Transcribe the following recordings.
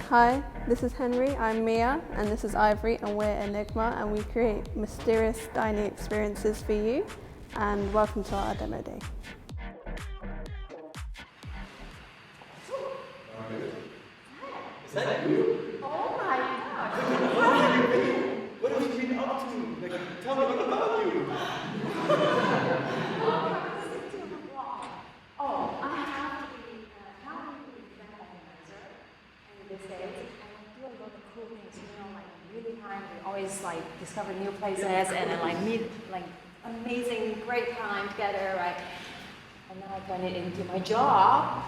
Hi, this is Henry, I'm Mia, and this is Ivory, and we're Enigma, and we create mysterious dining experiences for you, and welcome to our demo day. Is that you? Oh my gosh! What have you been up to? Like, tell me all about you. Oh, I have to be not only event organizer in these days, I do a lot of cool things. You know, like really time. We always like discover new places and then like meet like amazing, great time together, right? And now I turn it into my job.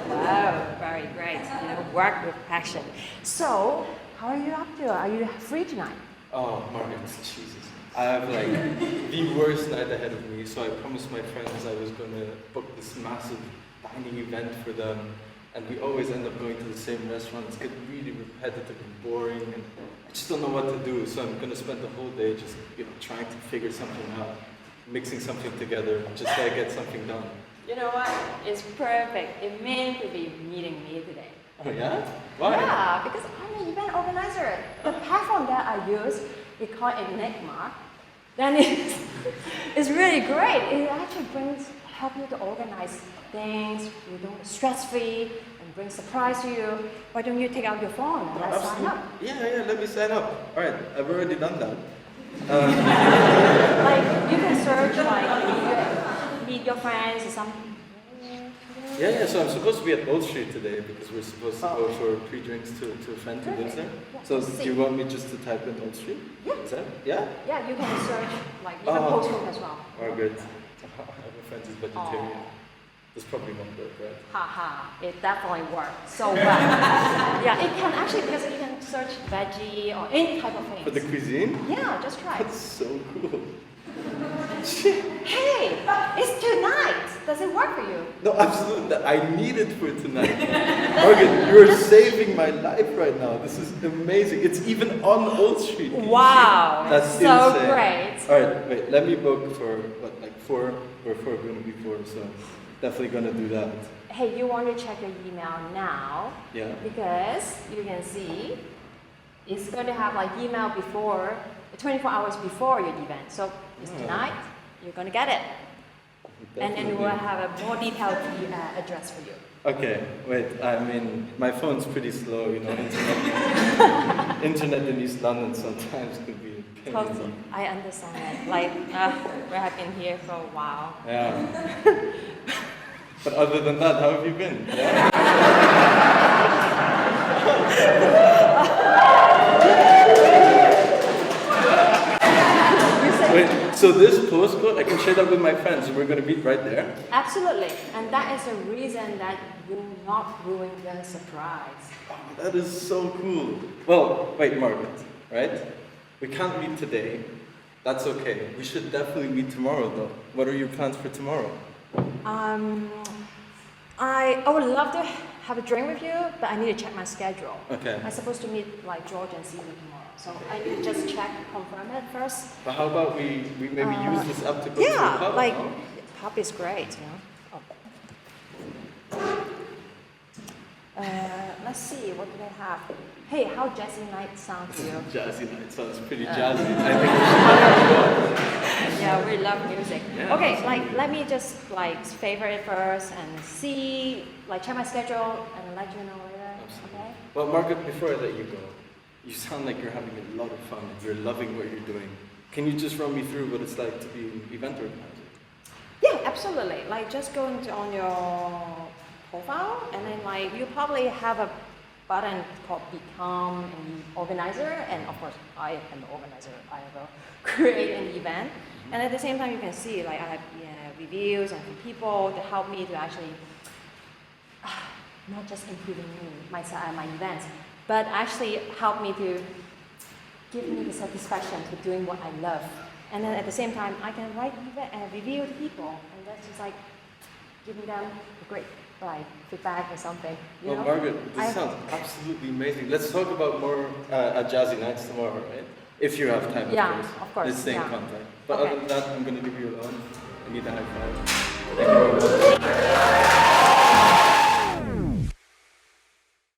Wow, very great. You know, work with passion. So, how are you up to? Are you free tonight? Oh, Margaret, Jesus. I have like the worst night ahead of me, so I promised my friends I was going to book this massive dining event for them, and we always end up going to the same restaurants. Get really repetitive and boring, and I just don't know what to do, so I'm going to spend the whole day just, trying to figure something out, mixing something together, just so I get something done. You know what? It's perfect. It meant to be meeting me today. Oh yeah? Why? Yeah, because I'm an event organizer. The platform that I use is called Enigma. Then it's really great. It actually help you to organize things. You don't stress-free and bring surprise to you. Why don't you take out your phone and let's sign up? Yeah, let me sign up. All right, I've already done that. Like you can search like meet your friends or something. Yeah, so I'm supposed to be at Old Street today because we're supposed to go for pre-drinks to a friend who lives there. Yeah. So do you want me just to type in Old Street? Yeah. Is that? Yeah? Yeah, you can search like even postcode as well. Margaret, I have a friend who's vegetarian. This probably won't work, right? Haha, it definitely works so well. Yeah, it can actually, because you can search veggie or any type of thing. For the cuisine? Yeah, just try. That's so cool. Hey, it's tonight. Does it work for you? No, absolutely. I need it for tonight. Margaret, you are saving my life right now. This is amazing. It's even on Old Street. Wow, that's so insane. great. All right, wait. Let me book for what, like 4 or 4 going to be 4. So definitely gonna do that. Hey, you want to check your email now? Yeah. Because you can see it's going to have like email before 24 hours before your event. So it's tonight. You're going to get it. Definitely. And then we'll have a more detailed address for you. Okay, wait, I mean, my phone's pretty slow, internet in East London sometimes could be a pain. Totally. I understand it. Like, we have been here for a while. Yeah. But other than that, how have you been? Yeah? Wait, so this postcode, I can share that with my friends, and we're going to meet right there? Absolutely. And that is the reason that you will not ruin the surprise. Oh, that is so cool. Well, wait, Margaret, right? We can't meet today. That's okay. We should definitely meet tomorrow, though. What are your plans for tomorrow? I would love to have a drink with you, but I need to check my schedule. Okay. I'm supposed to meet like George and Caesar tomorrow. So I need to just check, confirm it first. But how about we maybe use this app to go to the Yeah, pub? like no? pub is great, Let's see, what do they have? Hey, how jazzy night sound to you? Jazzy night sounds pretty jazzy. I think we should go. Yeah, we love music. Yeah, okay, absolutely. let me just like favor it first and see, like check my schedule and let you know later. Absolutely. Okay? Well, Margaret, before I let you go, you sound like you're having a lot of fun and you're loving what you're doing. Can you just run me through what it's like to be an event organizer? Yeah, absolutely. Like just go on your profile and then like you probably have a button called Become an Organizer, and of course I am the organizer. I will create an event, and at the same time you can see like I have reviews and people to help me to actually not just improving me, my events, but actually help me to give me the satisfaction to doing what I love. And then at the same time I can write review to people, and that's just like giving them a great feedback or something. Well, Margaret, this sounds absolutely amazing. Let's talk about more at Jazzy Nights tomorrow, right? If you have time, of course. Let's stay in yeah. contact. But Okay. other than that, I'm going to leave you alone. I need a high five. Thank you very much.